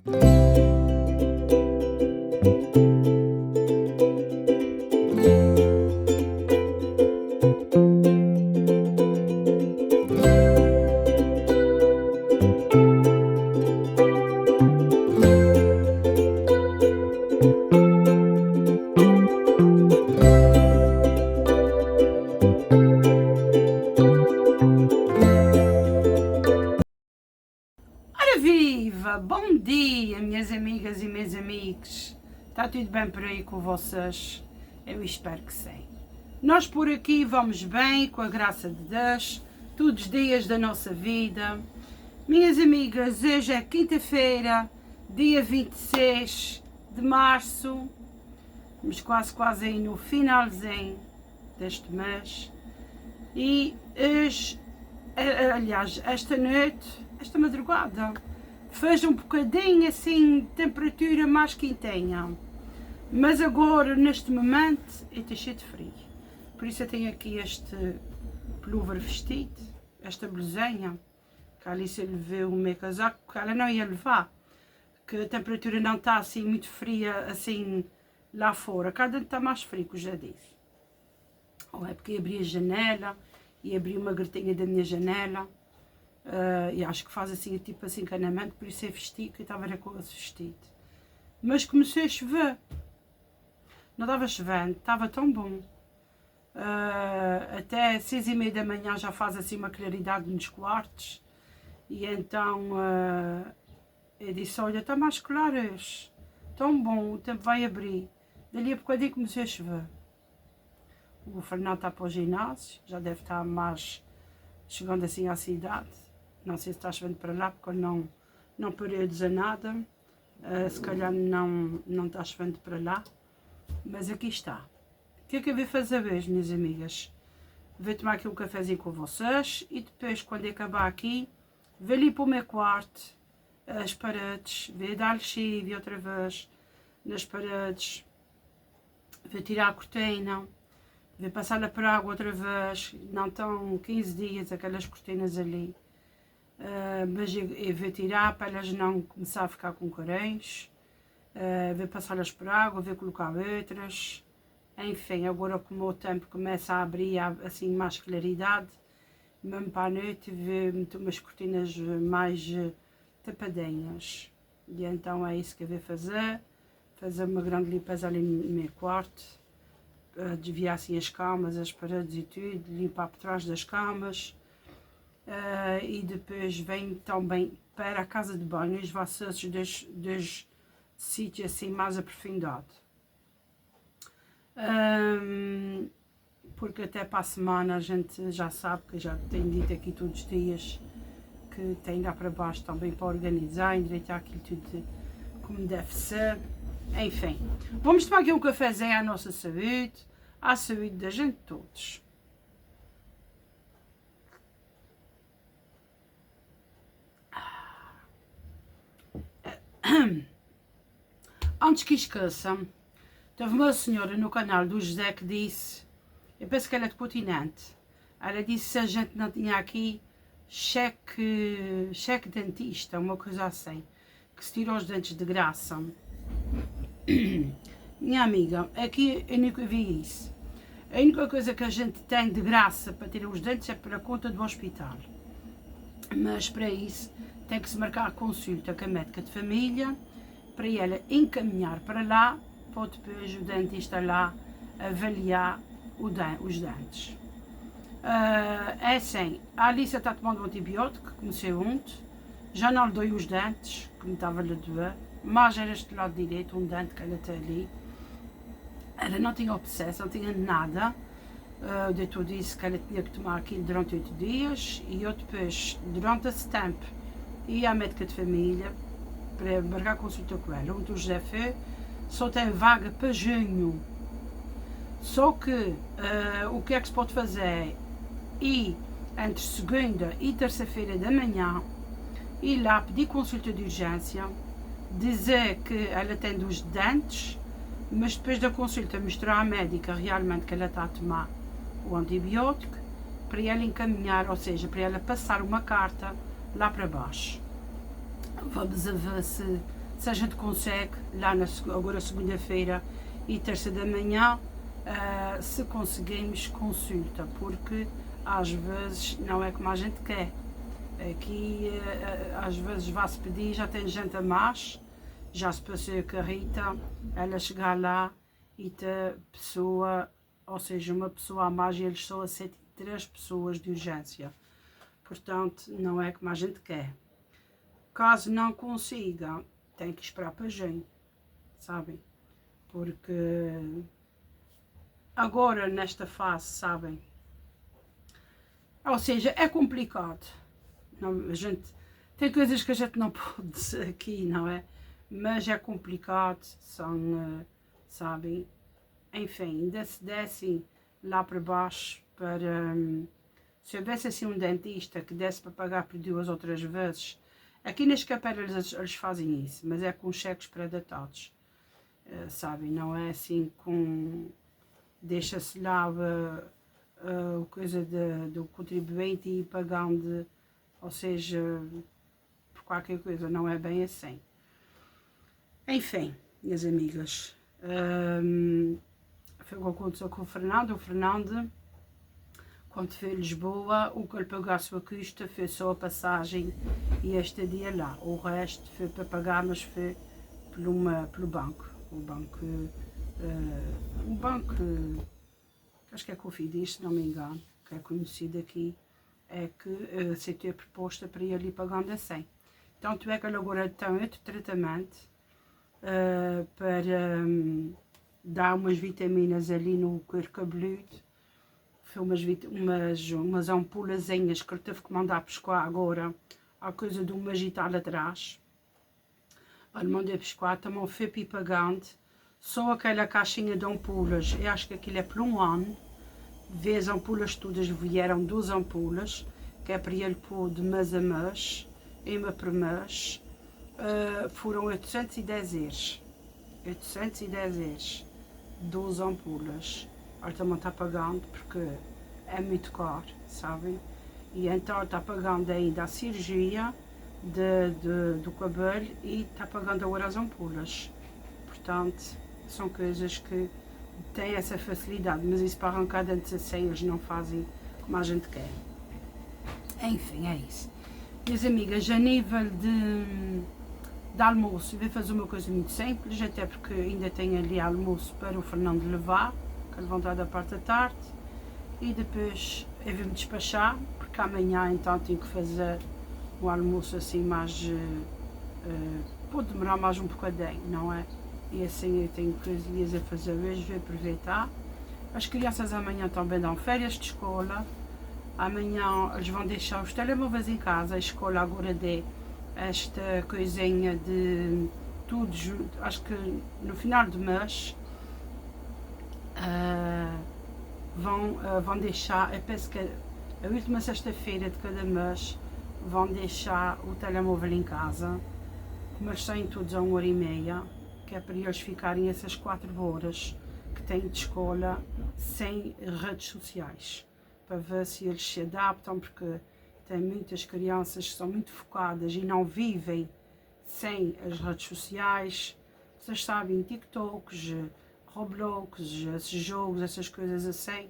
Ora viva! Bom dia, minhas amigas e meus amigos. Está tudo bem por aí com vocês? Eu espero que sim. Nós por aqui vamos bem, com a graça de Deus, todos os dias da nossa vida. Minhas amigas, hoje é quinta-feira, dia 26 de março. Estamos quase aí no finalzinho deste mês. E hoje, aliás, esta noite, esta madrugada, fez um bocadinho assim, temperatura mais quentinha. Mas agora, neste momento, está cheio de frio. Por isso eu tenho aqui este pullover vestido, esta blusinha, que a Alice levou o meu casaco, que ela não ia levar, que a temperatura não está assim muito fria, assim, lá fora. Cá dentro está mais frio, que eu já disse. Ou é porque abri a janela e abri uma gratinha da minha janela. E acho que faz assim, tipo assim, encanamento, por isso é vestido, que eu estava com esse vestido. Mas comecei a chover. Não estava chovendo, estava tão bom. Até 6h30 da manhã já faz assim uma claridade nos quartos. E então eu disse, olha, está mais claro hoje. Tão bom, o tempo vai abrir. Dali a bocadinho comecei a chover. O Fernando está para o ginásio, já deve estar mais chegando assim à cidade. Não sei se está chovendo para lá, porque eu não parei a dizer nada. Se calhar não está chovendo para lá. Mas aqui está. O que é que eu vou fazer hoje, minhas amigas? Vou tomar aqui um cafezinho com vocês e depois, quando acabar aqui, vou ali para o meu quarto, as paredes, vou dar lexívia outra vez nas paredes, vou tirar a cortina, vou passá-la por água outra vez. Não estão 15 dias aquelas cortinas ali. Mas eu vou tirar para elas não começar a ficar com carões. Vou passá-las por água, vou colocar outras. Enfim, agora como o tempo começa a abrir assim mais claridade, mesmo para a noite, vou meter umas cortinas mais tapadinhas. E então é isso que eu vou fazer. Fazer uma grande limpeza ali no meu quarto. Desviar assim as camas, as paredes e tudo, limpar por trás das camas. E depois venho também para a casa de banho, os vassos dos sítios assim mais aprofundados. Porque até para a semana a gente já sabe, que já tenho dito aqui todos os dias, que tem lá para baixo também para organizar, endireitar aquilo tudo como deve ser. Enfim, vamos tomar aqui um cafezinho à nossa saúde, à saúde da gente todos. Antes que esqueça, teve uma senhora no canal do José que disse, eu penso que ela é de Continente, ela disse se a gente não tinha aqui cheque dentista, uma coisa assim, que se tira os dentes de graça. Minha amiga, aqui eu nunca vi isso. A única coisa que a gente tem de graça para tirar os dentes é para a conta do hospital. Mas para isso tem que se marcar a consulta com a médica de família, para ela encaminhar para lá, para depois o dentista lá avaliar os dentes. É assim, a Alice está tomando um antibiótico, que comecei ontem, já não lhe dei os dentes, que me estava a doer, mas era este lado direito, um dente que ela tem ali. Ela não tinha obsessão, não tinha nada. O doutor disse que ela tinha que tomar aquilo durante 8 dias e eu depois, durante esse tempo, ia à médica de família para marcar consulta com ela. Onde o José foi, só tem vaga para junho. Só que o que é que se pode fazer? Ir entre segunda e terça-feira da manhã, ir lá pedir consulta de urgência, dizer que ela tem dos dentes, mas depois da consulta mostrar à médica realmente que ela está a tomar o antibiótico, para ela encaminhar, ou seja, para ela passar uma carta lá para baixo. Vamos a ver se se a gente consegue, lá agora segunda-feira e terça da manhã, se conseguimos consulta, porque às vezes não é como a gente quer. Aqui às vezes vai-se pedir, já tem gente a mais, já se passou que a Rita, ela chegar lá e ter pessoa, ou seja, uma pessoa a mais, e eles só aceitam 3 pessoas de urgência. Portanto, não é como a gente quer. Caso não consiga, tem que esperar para junho, sabem? Porque agora, nesta fase, sabem? Ou seja, é complicado. Não, a gente, tem coisas que a gente não pode dizer aqui, não é? Mas é complicado, são, sabem? Enfim, ainda se dessem lá para baixo para... se houvesse assim um dentista que desse para pagar por 2 ou 3 vezes, aqui nas capelas eles fazem isso, mas é com cheques pré-datados, sabem? Não é assim com... deixa-se lá a coisa do contribuinte e ir pagando, ou seja, por qualquer coisa, não é bem assim. Enfim, minhas amigas, foi o que aconteceu com o Fernando. Quando foi a Lisboa, o que ele pagou à sua custa foi só a passagem e este dia lá. O resto foi para pagar, mas foi pelo banco. Um banco, acho que é Cofidis, se não me engano, que é conhecido aqui, é que aceitou a proposta para ele ir pagando a 100. Tanto é que ele agora tem outro tratamento para dar umas vitaminas ali no couro cabeludo. Foi umas ampulazinhas que ele teve que mandar pescar agora, a coisa de um magital atrás. Ele mandou pescar, também foi pagando. Só aquela caixinha de ampulas, eu acho que aquilo é por um ano. Vê as ampulas todas, vieram 2 ampulas, que é para ele pôr de mês a mês, uma por mês. Foram 810 euros. 810 euros. 12 ampulas. Ele também está pagando porque é muito caro, sabem? E então ele está pagando ainda a cirurgia do cabelo e está pagando agora as ampulas. Portanto, são coisas que têm essa facilidade, mas isso para arrancar dentes assim eles não fazem como a gente quer. Enfim, é isso. Minhas amigas, a nível de almoço, vou fazer uma coisa muito simples, até porque ainda tenho ali almoço para o Fernando levar, que ele vai entrar da parte da tarde, e depois eu vou me despachar, porque amanhã então tenho que fazer o almoço assim mais, pode demorar mais um bocadinho, não é? E assim eu tenho coisinhas a fazer hoje, vou aproveitar. As crianças amanhã também dão férias de escola, amanhã eles vão deixar os telemóveis em casa, a escola agora dê esta coisinha de tudo junto, acho que no final do mês vão deixar, eu penso que a última sexta-feira de cada mês vão deixar o telemóvel em casa, como eles saem todos a 1h30, que é para eles ficarem essas 4 horas que têm de escola sem redes sociais, para ver se eles se adaptam, porque tem muitas crianças que são muito focadas e não vivem sem as redes sociais. Vocês sabem, TikToks, Roblox, esses jogos, essas coisas assim.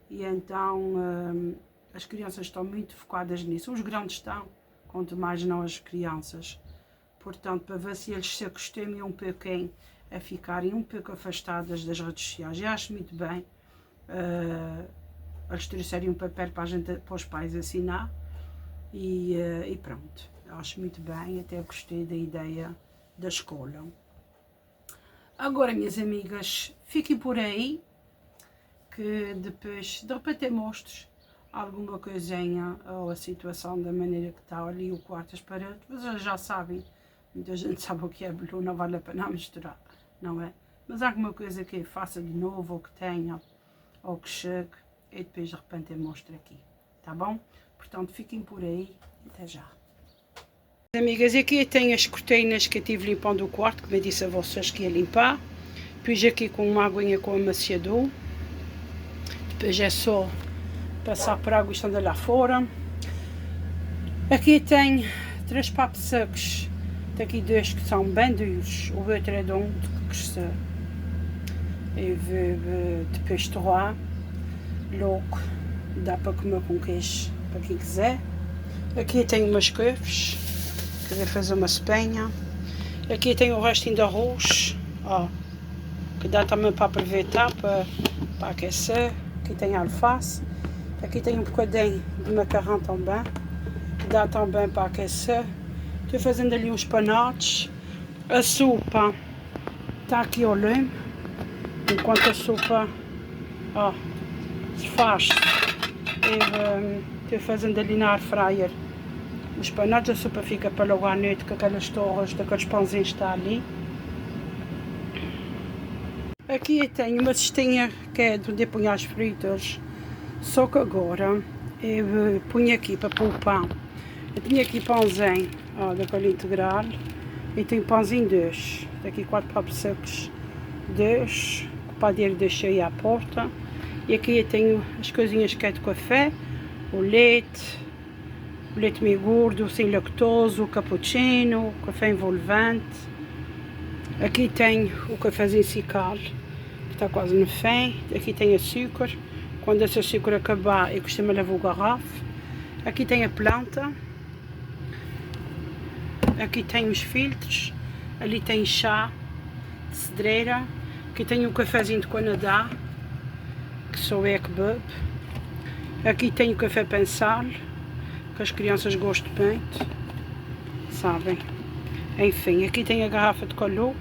E então as crianças estão muito focadas nisso. Os grandes estão, quanto mais não as crianças. Portanto, para ver se eles se acostumem um pouquinho a ficarem um pouco afastadas das redes sociais. Eu acho muito bem eles trouxerem um papel para os pais assinar. E pronto, acho muito bem, até gostei da ideia da escola. Agora, minhas amigas, fiquem por aí, que depois, de repente, mostro alguma coisinha, ou a situação da maneira que está ali, o quarto, as paredes. Vocês já sabem, muita gente sabe o que é blue, não vale a pena misturar, não é? Mas alguma coisa que eu faça de novo, ou que tenha, ou que chegue, e depois de repente eu mostro aqui, tá bom? Portanto, fiquem por aí, até já. Amigas, aqui eu tenho as cortinas que eu tive limpando o quarto, como eu disse a vocês que ia limpar. Depois aqui com uma aguinha com amaciador. Depois é só passar por água estando lá fora. Aqui tenho 3 papos secos Tem aqui dois que são bem duros, o outro é redondo, que cresceu. E depois trois, logo dá para comer com queijo, para quem quiser. Aqui tenho umas couves, quer fazer uma sopinha. Aqui tenho o restinho de arroz, ó, que dá também para aproveitar, para aquecer. Aqui tem alface. Aqui tem um bocadinho de macarrão também, que dá também para aquecer. Estou fazendo ali uns panados. A sopa está aqui ao lume, enquanto a sopa, ó, se faz. Estou fazendo ali na air fryer os panados. A sopa fica para logo à noite, com aquelas torres, daqueles pãozinhos que está ali. Aqui eu tenho uma cestinha que é de onde eu ponho as fritas, só que agora eu ponho aqui para pôr o pão. Eu tinha aqui pãozinho, ó, daquele integral, e tenho pãozinho 2, daqui 4 papos secos, 2, que o padeiro deixa aí à porta. E aqui eu tenho as coisinhas que é de café, o leite meio gordo, sem lactose, o cappuccino, o café envolvente. Aqui tenho o cafezinho Cical, que está quase no fim. Aqui tem açúcar. Quando esse açúcar acabar, eu costumo levar o garrafa. Aqui tem a planta. Aqui tem os filtros. Ali tem chá de cedreira. Aqui tem um cafezinho de Canadá, que sou eu que bebo. Aqui tem o café pensal, que as crianças gostam muito, sabem? Enfim, aqui tem a garrafa de calor,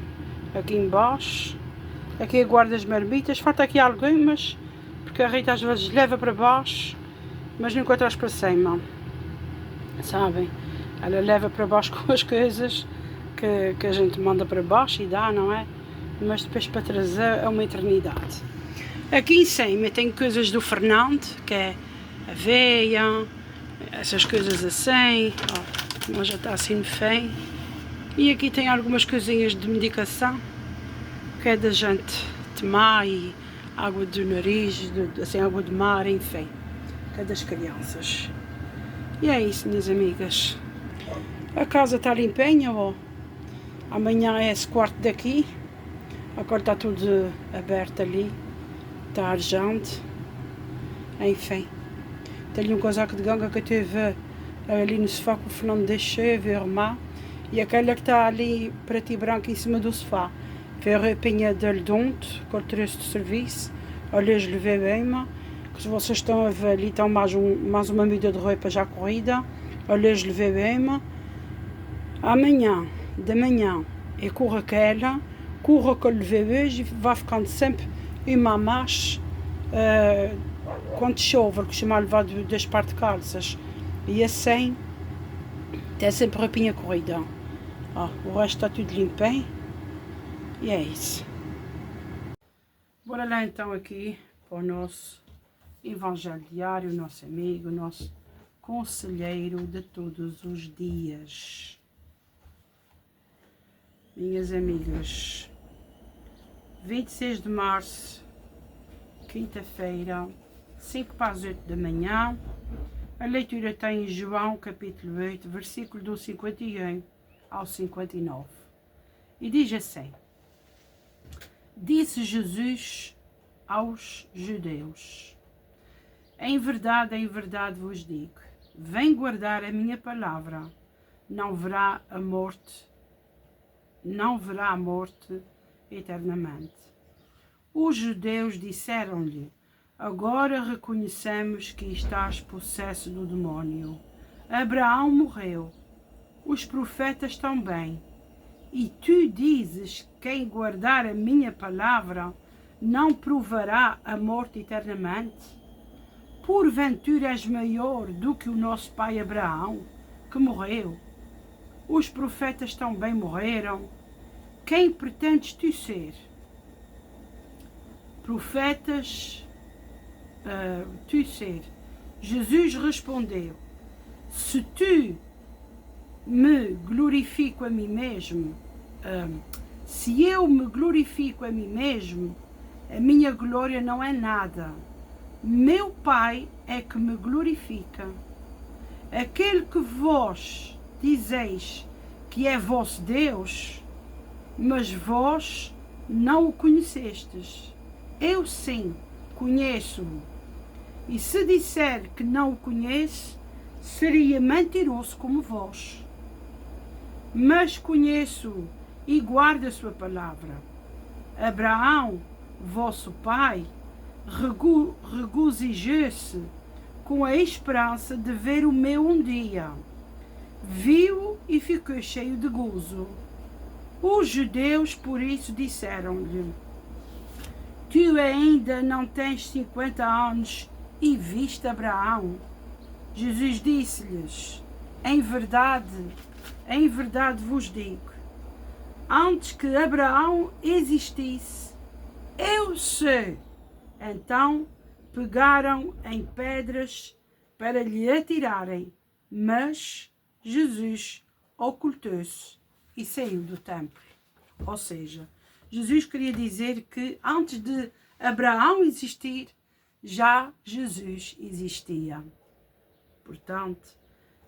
aqui embaixo. Aqui eu guardo as marmitas, falta aqui algumas, porque a Rita às vezes leva para baixo, mas nunca traz para cima, sabem? Ela leva para baixo com as coisas que a gente manda para baixo e dá, não é? Mas depois para trazer é uma eternidade. Aqui em cima tenho coisas do Fernando, que é aveia, essas coisas assim, ó, mas já está assim no fim. E aqui tem algumas coisinhas de medicação, que é da gente tomar, e água do nariz, assim, água de mar, enfim, que é das crianças. E é isso, minhas amigas. A casa está limpinha, ó. Amanhã é esse quarto daqui. Agora está tudo aberto ali. Está argente. Enfim. Tenho um casaco de ganga que eu tive ali no sofá que o Fernando deixou, ver irmã. E aquela que está ali preto e branco em cima do sofá. Foi a roupinha dele de ontem, que ele trouxe de serviço. Olha, eu levei bem, que se vocês estão a ver ali, está mais uma medida de roupa já corrida. Olha, eu levei bem. Amanhã, de manhã, eu corro aquela, corro que eu levei hoje, e vai ficando sempre uma mais quando chove, que chama a levar das partes de calças. E assim, tem sempre roupinha corrida. Ó, o resto está tudo limpinho. E é isso. Bora lá então aqui para o nosso Evangelho Diário, o nosso amigo, o nosso conselheiro de todos os dias. Minhas amigas, 26 de março, quinta-feira, 5 para as 8 da manhã. A leitura está em João, capítulo 8, versículo do 51 ao 59. E diz assim: Disse Jesus aos judeus: em verdade vos digo, vem guardar a minha palavra, não verá a morte eternamente. Os judeus disseram-lhe: agora reconhecemos que estás possesso do demónio. Abraão morreu, os profetas também, e tu dizes: quem guardar a minha palavra não provará a morte eternamente? Porventura és maior do que o nosso pai Abraão, que morreu? Os profetas também morreram. Quem pretendes tu ser? Profetas tu ser? Jesus respondeu: se tu me glorifico a mim mesmo, se eu me glorifico a mim mesmo, a minha glória não é nada. Meu Pai é que me glorifica. Aquele que vós dizeis que é vosso Deus, mas vós não o conhecestes. Eu sim conheço-o. E se disser que não o conhece, seria mentiroso como vós. Mas conheço-o e guardo a sua palavra. Abraão, vosso pai, regozijou-se com a esperança de ver o meu um dia. Viu e ficou cheio de gozo. Os judeus, por isso, disseram-lhe: Tu ainda não tens 50 anos e viste Abraão? Jesus disse-lhes: em verdade vos digo, antes que Abraão existisse, eu sei. Então pegaram em pedras para lhe atirarem, mas Jesus ocultou-se e saiu do templo. Ou seja, Jesus queria dizer que antes de Abraão existir, já Jesus existia. Portanto,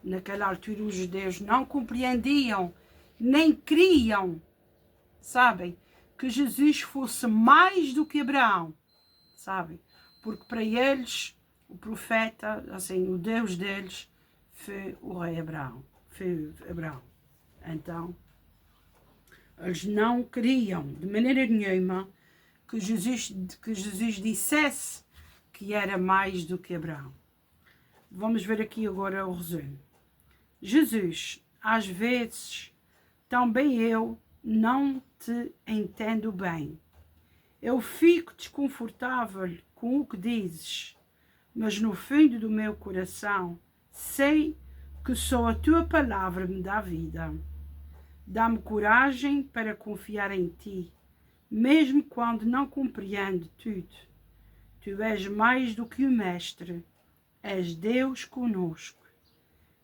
naquela altura os judeus não compreendiam, nem criam, sabem, que Jesus fosse mais do que Abraão, sabem? Porque para eles, o profeta, assim, o Deus deles, foi o rei Abraão. Foi Abraão. Então, eles não queriam, de maneira nenhuma, que Jesus dissesse que era mais do que Abraão. Vamos ver aqui agora o resumo. Jesus, às vezes, também eu não te entendo bem. Eu fico desconfortável com o que dizes, mas no fundo do meu coração sei que só a tua palavra me dá vida. Dá-me coragem para confiar em ti, mesmo quando não compreendo tudo. Tu és mais do que o Mestre, és Deus conosco.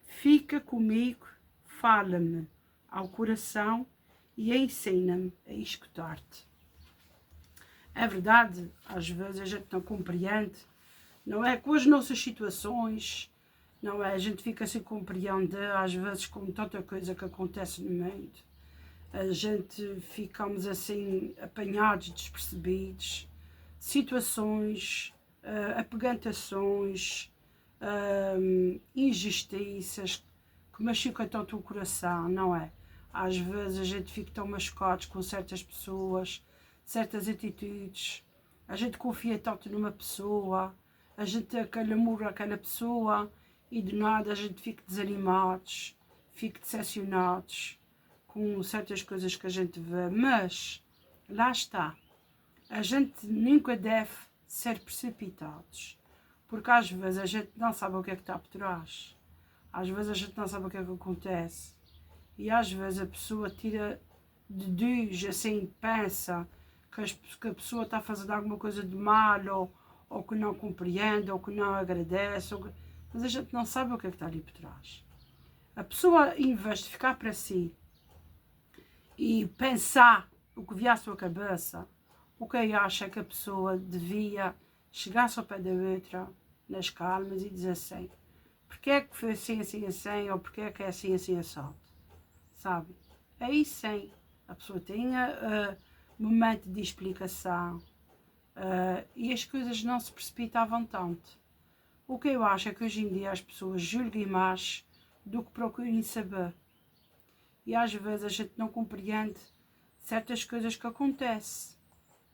Fica comigo, fala-me ao coração e ensina-me a escutar-te. É verdade, às vezes a gente não compreende, não é, com as nossas situações, não é, a gente fica sem compreender, às vezes com tanta coisa que acontece no mundo, a gente ficamos assim apanhados, despercebidos, situações, apegantações, injustiças que machucam tanto o coração, não é? Às vezes a gente fica tão machucado com certas pessoas, certas atitudes, a gente confia tanto numa pessoa, a gente tem aquele amor àquela pessoa e de nada a gente fica desanimados, fica decepcionados com certas coisas que a gente vê, mas lá está, a gente nunca deve ser precipitados, porque às vezes a gente não sabe o que é que está por trás, às vezes a gente não sabe o que é que acontece, e às vezes a pessoa tira deduz, assim, pensa que a pessoa está a fazer alguma coisa de mal, ou que não compreende, ou que não agradece, mas a gente não sabe o que é que está ali por trás. A pessoa, em vez de ficar para si e pensar o que vier à sua cabeça, o que eu acho é que a pessoa devia chegar-se ao pé da outra, nas calmas, e dizer assim: porque é que foi assim, assim, assim, ou porque é que é assim, assim, assado, sabe? Aí sim, a pessoa tenha momento de explicação e as coisas não se precipitavam tanto. O que eu acho é que hoje em dia as pessoas julguem mais do que procurem saber. E às vezes a gente não compreende certas coisas que acontecem.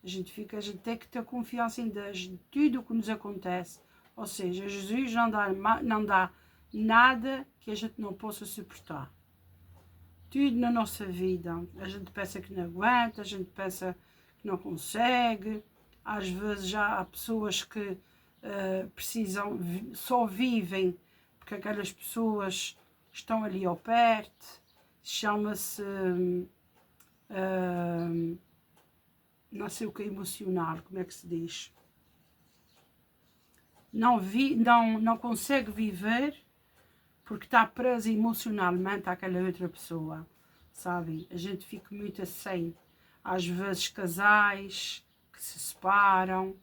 A gente tem que ter confiança em Deus, de tudo o que nos acontece. Ou seja, Jesus não dá nada que a gente não possa suportar. Tudo na nossa vida. A gente pensa que não aguenta, a gente pensa que não consegue. Às vezes já há pessoas que só vivem porque aquelas pessoas estão ali ao perto. Chama-se não sei o que é emocional, como é que se diz? Não consegue viver porque está presa emocionalmente àquela outra pessoa, sabe? A gente fica muito assim. Às vezes casais que se separam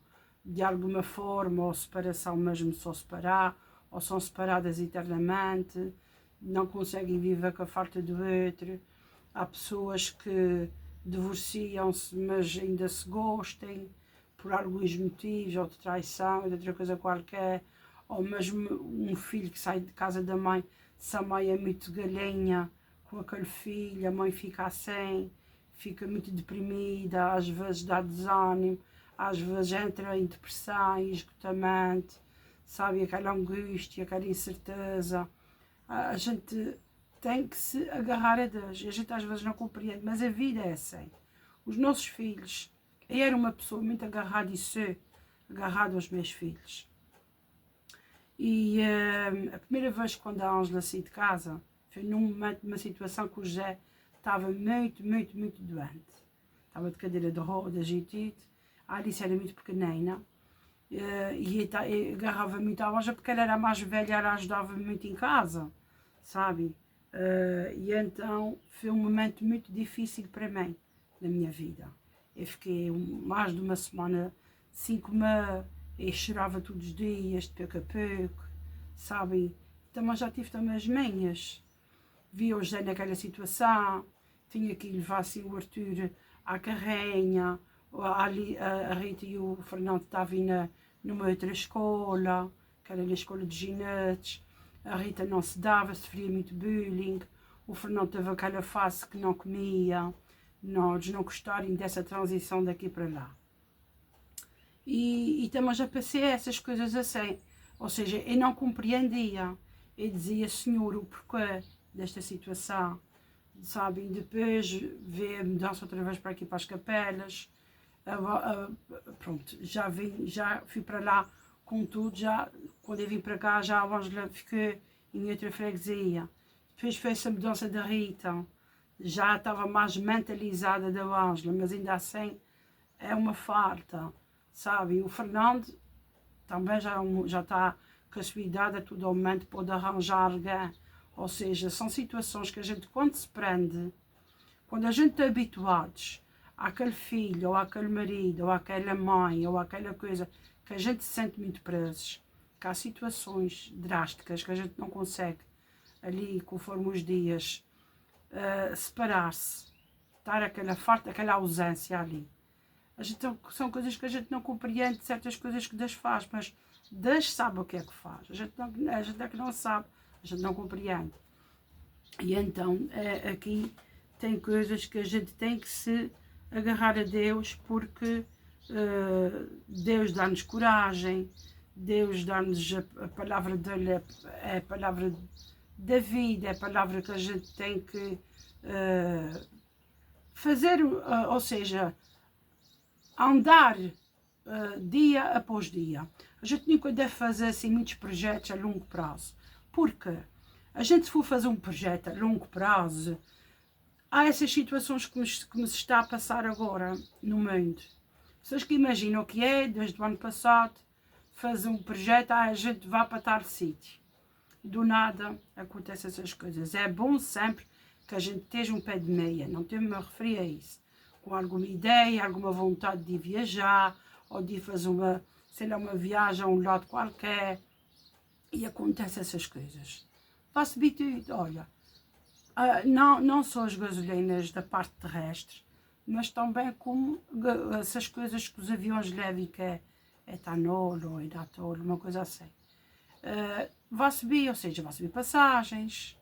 de alguma forma, ou separação mesmo só separar, ou são separadas eternamente, não conseguem viver com a falta do outro. há pessoas que divorciam-se, mas ainda se gostem, por alguns motivos, ou de traição, ou de outra coisa qualquer, ou mesmo um filho que sai de casa da mãe, se a mãe é muito galinha com aquele filho, a mãe fica assim, fica muito deprimida, às vezes dá desânimo, às vezes entra em depressão, em esgotamento, sabe, aquela angústia, aquela incerteza. A gente tem que se agarrar a Deus, e a gente às vezes não compreende, mas a vida é assim. Os nossos filhos, eu era uma pessoa muito agarrada e sou agarrada aos meus filhos. E a primeira vez quando a Ângela saiu de casa, foi num momento, numa situação que o José estava muito doente. Estava de cadeira de rodas e tudo. A Alice era muito pequenina. E agarrava muito à Ângela porque ela era mais velha, ela ajudava muito em casa, sabe? E então foi um momento muito difícil para mim, na minha vida. Eu fiquei mais de uma semana sem comer, eu chorava todos os dias, de pouco a pouco, sabe? Também já tive também as minhas. Vi o José naquela situação, tinha que levar assim o Arthur à carrinha, a Rita e o Fernando estavam numa outra escola, que era na escola de ginetes. A Rita não se dava, sofria muito bullying. O Fernando teve aquela fase que não comia, eles não gostarem dessa transição daqui para lá. E também já passei essas coisas assim, ou seja, eu não compreendia. Eu dizia, Senhor, o porquê desta situação, sabe? E depois veio a mudança outra vez para aqui, para as Capelas. Pronto, já fui para lá com tudo, já, quando eu vim para cá, já a Ângela ficou em outra freguesia. Depois fez a mudança da Rita, já estava mais mentalizada da Ângela, mas ainda assim é uma falta, sabe? O Fernando também já está com a sua idade, a todo momento pode arranjar alguém. Ou seja, são situações que a gente, quando se prende, quando a gente está habituados àquele filho, ou àquele marido, ou àquela mãe, ou àquela coisa, que a gente se sente muito presos, que há situações drásticas que a gente não consegue, ali, conforme os dias, separar-se, estar aquela falta, aquela ausência ali. São coisas que a gente não compreende, certas coisas que Deus faz, mas Deus sabe o que é que faz. A gente é que não sabe, a gente não compreende. E então, aqui tem coisas que a gente tem que se agarrar a Deus, porque Deus dá-nos coragem, Deus dá-nos a palavra dele, é a palavra da vida, é a palavra que a gente tem que fazer, ou seja, andar dia após dia. A gente nunca deve fazer assim muitos projetos a longo prazo, porque a gente, se for fazer um projeto a longo prazo, há essas situações que me se está a passar agora no mundo. Vocês que imaginam o que é, desde o ano passado, fazer um projeto, a gente vai para tal sítio. Do nada acontecem essas coisas. É bom sempre que a gente esteja um pé de meia, não tenho-me a referir a isso, com alguma ideia, alguma vontade de viajar, ou de fazer uma viagem a um lado qualquer, e acontecem essas coisas. Faço tudo, olha, não só as gasolinas da parte terrestre, mas também como essas coisas que os aviões levam, que é etanol ou edatol, uma coisa assim. Vai subir, ou seja, vai subir passagens,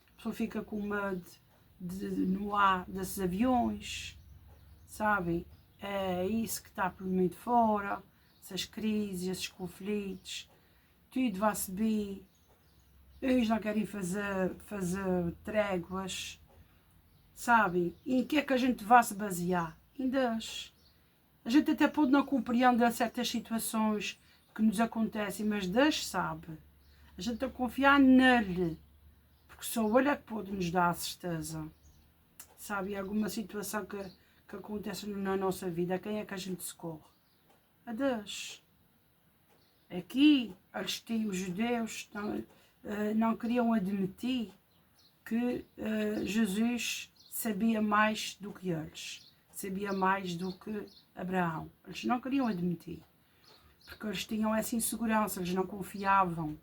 a pessoa fica com medo no ar desses aviões, sabem? É isso que está por muito fora, essas crises, esses conflitos, tudo vai subir. Eles não querem fazer tréguas, sabe? E em que é que a gente vai se basear? Em Deus. A gente até pode não compreender certas situações que nos acontecem, mas Deus sabe. A gente tem que confiar nele, porque só ele é que pode nos dar a certeza. Sabe? Alguma situação que acontece na nossa vida, quem é que a gente socorre? A Deus. Aqui, os judeus não queriam admitir que Jesus sabia mais do que eles, sabia mais do que Abraão. Eles não queriam admitir, porque eles tinham essa insegurança, eles não confiavam.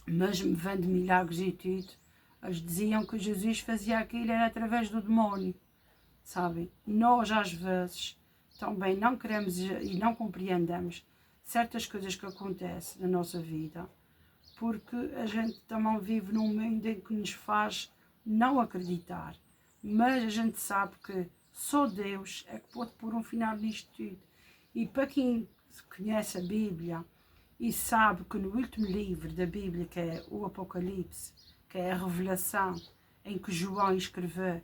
Mesmo vendo milagres e tudo, Eles diziam que Jesus fazia aquilo era através do demónio, sabem? Nós, às vezes, também não queremos e não compreendemos certas coisas que acontecem na nossa vida, porque a gente também vive num mundo em que nos faz não acreditar. Mas a gente sabe que só Deus é que pode pôr um final nisto tudo. E para quem conhece a Bíblia e sabe que no último livro da Bíblia, que é o Apocalipse, que é a revelação em que João escreveu,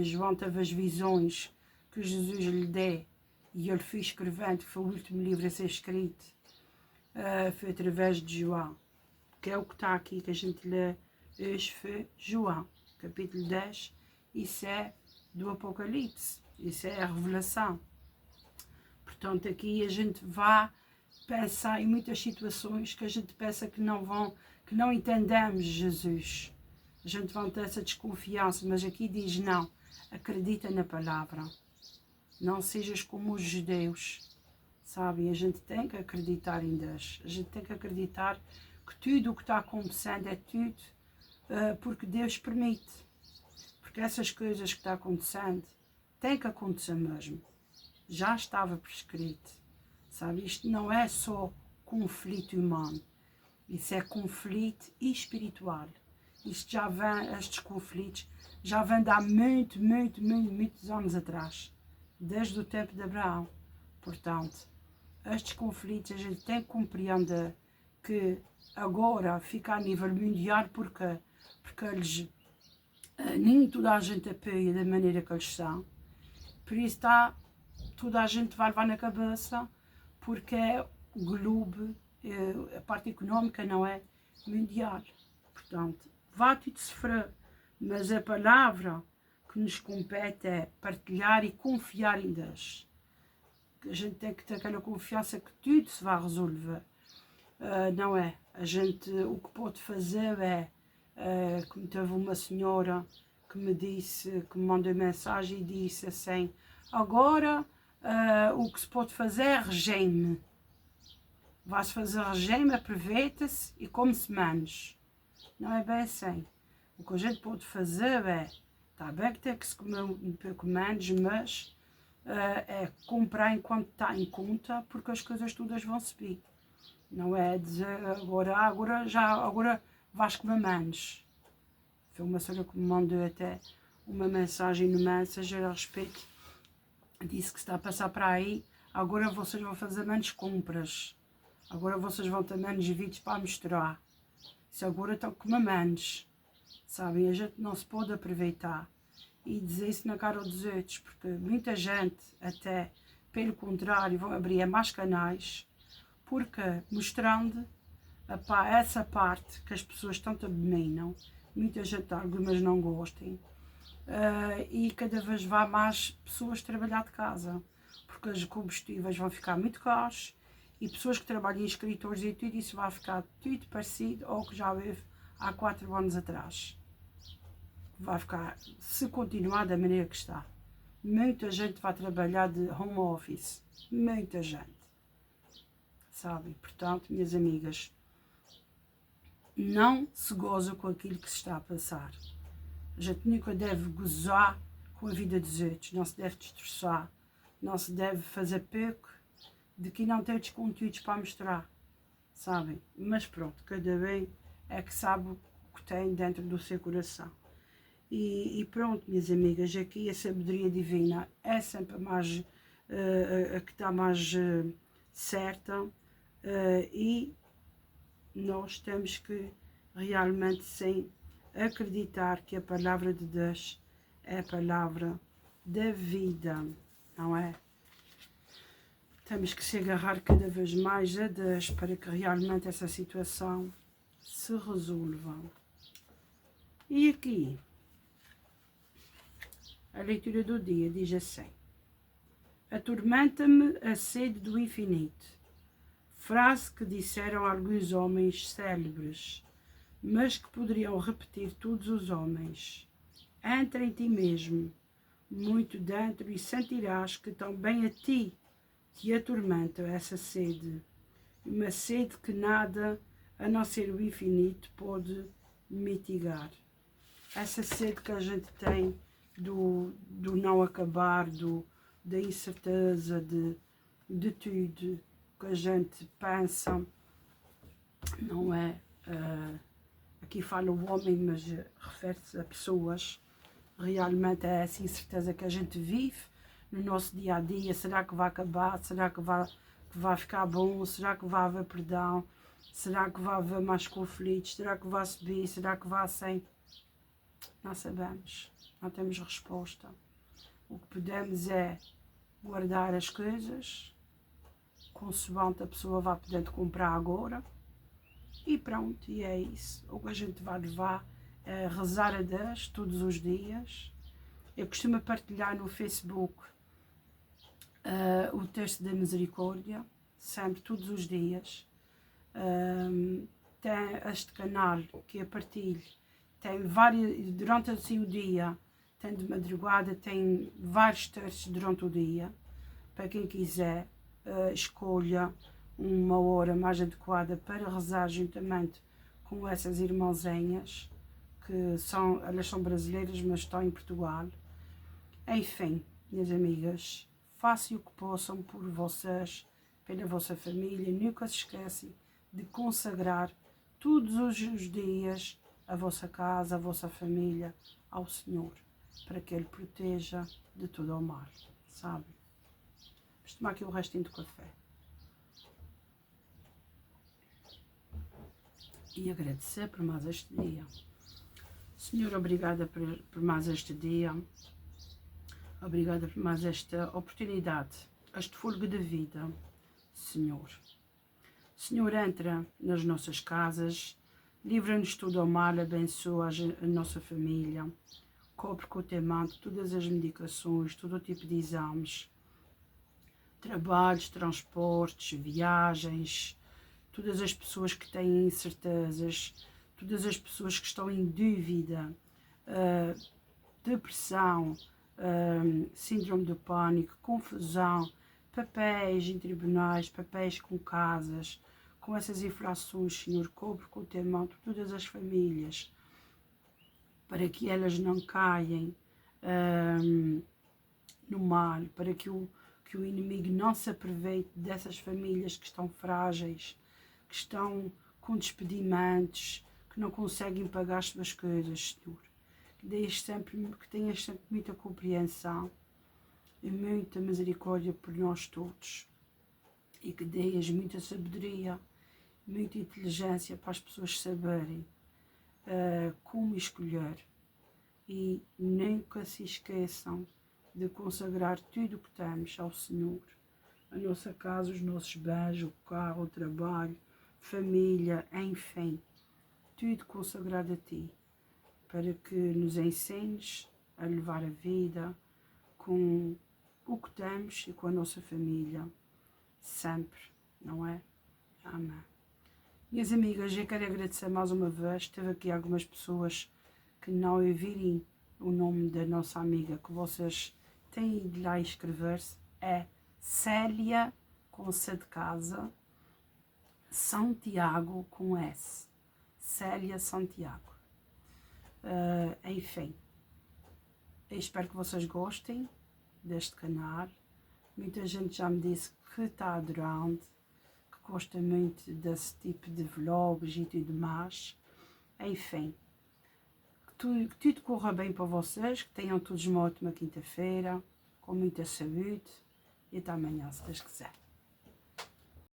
João teve as visões que Jesus lhe deu e ele foi escrevendo, foi o último livro a ser escrito, foi através de João, que é o que está aqui que a gente lê hoje, foi João, capítulo 10, isso é do Apocalipse, isso é a revelação. Portanto, aqui a gente vai pensar em muitas situações que a gente pensa que não entendemos Jesus. A gente vai ter essa desconfiança, mas aqui diz não, acredita na palavra. Não sejas como os judeus, sabe? A gente tem que acreditar em Deus. A gente tem que acreditar que tudo o que está acontecendo é tudo porque Deus permite. Porque essas coisas que estão acontecendo têm que acontecer mesmo. Já estava prescrito, sabe? Isto não é só conflito humano. Isso é conflito espiritual. Isto já vem, estes conflitos já vêm de há muitos anos atrás. Desde o tempo de Abraão. Portanto, estes conflitos a gente tem que compreender que agora fica a nível mundial porque eles, nem toda a gente apoia da maneira que eles são. Por isso toda a gente vai levar na cabeça porque é o globo, a parte económica não é mundial. Portanto, vai tudo sofrer, mas a palavra que nos compete é partilhar e confiar em Deus. A gente tem que ter aquela confiança que tudo se vai resolver. Não é? A gente, o que pode fazer é, como teve uma senhora que me disse, que me mandou mensagem e disse assim, agora o que se pode fazer é regime. Vai-se fazer regime, aproveita-se e come-se menos. Não é bem assim. O que a gente pode fazer é, está bem que tem que se comer um pouco menos, mas é comprar enquanto está em conta, porque as coisas todas vão subir. Não é dizer agora vais comer menos. Foi uma senhora que me mandou até uma mensagem no Messenger a respeito. Disse que está a passar para aí, agora vocês vão fazer menos compras. Agora vocês vão ter menos vídeos para mostrar. Isso agora estão a comer menos. Sabem? A gente não se pode aproveitar e dizer isso na cara dos outros, porque muita gente, até pelo contrário, vão abrir mais canais, porque mostrando essa parte que as pessoas tanto abominam, muita gente, algumas não gostem, e cada vez vai mais pessoas trabalhar de casa, porque os combustíveis vão ficar muito caros e pessoas que trabalham em escritores e tudo isso vai ficar tudo parecido ao que já houve há 4 anos atrás. Vai ficar, se continuar da maneira que está. Muita gente vai trabalhar de home office. Muita gente. Sabe? Portanto, minhas amigas, não se goza com aquilo que se está a passar. A gente nunca deve gozar com a vida dos outros. Não se deve destroçar. Não se deve fazer pouco de que não tem os conteúdos para mostrar. Sabem? Mas pronto, cada bem é que sabe o que tem dentro do seu coração. E pronto, minhas amigas, aqui a sabedoria divina é sempre mais, a que está mais certa, e nós temos que realmente sim acreditar que a palavra de Deus é a palavra da vida, não é? Temos que se agarrar cada vez mais a Deus para que realmente essa situação se resolva. E aqui a leitura do dia diz assim: atormenta-me a sede do infinito. Frase que disseram alguns homens célebres, mas que poderiam repetir todos os homens. Entra em ti mesmo, muito dentro, e sentirás que também a ti te atormenta essa sede. Uma sede que nada, a não ser o infinito, pode mitigar. essa sede que a gente tem do não acabar, da incerteza, de tudo que a gente pensa, não é? Aqui fala o homem, mas refere-se a pessoas. Realmente é essa incerteza que a gente vive no nosso dia a dia. Será que vai acabar? Será que vai ficar bom? Será que vai haver perdão? Será que vai haver mais conflitos? Será que vai subir? Será que vai sem? Não sabemos, não temos resposta. O que podemos é guardar as coisas, consoante a pessoa vai podendo comprar agora, e pronto, e é isso. O que a gente vai levar é rezar a Deus todos os dias. Eu costumo partilhar no Facebook o texto da misericórdia, sempre, todos os dias. Tem este canal que eu partilho, tem vários, durante assim, o dia, tem de madrugada, tem vários textos durante o dia, para quem quiser, escolha uma hora mais adequada para rezar juntamente com essas irmãzinhas, que elas são brasileiras, mas estão em Portugal. Enfim, minhas amigas, façam o que possam por vocês, pela vossa família. Nunca se esquecem de consagrar todos os dias a vossa casa, a vossa família ao Senhor, para que Ele proteja de todo o mal, sabe? Vamos tomar aqui o restinho do café. E agradecer por mais este dia. Senhor, obrigada por mais este dia. Obrigada por mais esta oportunidade, este fôlego de vida, Senhor. Senhor, entra nas nossas casas, livra-nos tudo ao mal, abençoa a nossa família, cobre com o teu manto todas as medicações, todo o tipo de exames, trabalhos, transportes, viagens, todas as pessoas que têm incertezas, todas as pessoas que estão em dúvida, depressão, síndrome do pânico, confusão, papéis em tribunais, papéis com casas, com essas infrações, Senhor, cobre com o teu manto todas as famílias, para que elas não caem no mal, para que o inimigo não se aproveite dessas famílias que estão frágeis, que estão com despedimentos, que não conseguem pagar as suas coisas, Senhor. Que tenhas sempre muita compreensão e muita misericórdia por nós todos, e que dês muita sabedoria, muita inteligência para as pessoas saberem como escolher, e nunca se esqueçam de consagrar tudo o que temos ao Senhor, a nossa casa, os nossos bens, o carro, o trabalho, família, enfim, tudo consagrado a Ti, para que nos ensines a levar a vida com o que temos e com a nossa família, sempre, não é? Amém. Minhas amigas, eu quero agradecer mais uma vez. Teve aqui algumas pessoas que não ouvirem o nome da nossa amiga, que vocês têm ido lá escrever-se. É Célia, com C de casa, Santiago, com S. Célia Santiago. Enfim, eu espero que vocês gostem deste canal. Muita gente já me disse que está adorando, que gosta muito desse tipo de vlogs e tudo mais. Enfim, que tudo corra bem para vocês, que tenham todos uma ótima quinta-feira, com muita saúde, e até amanhã, se Deus quiser.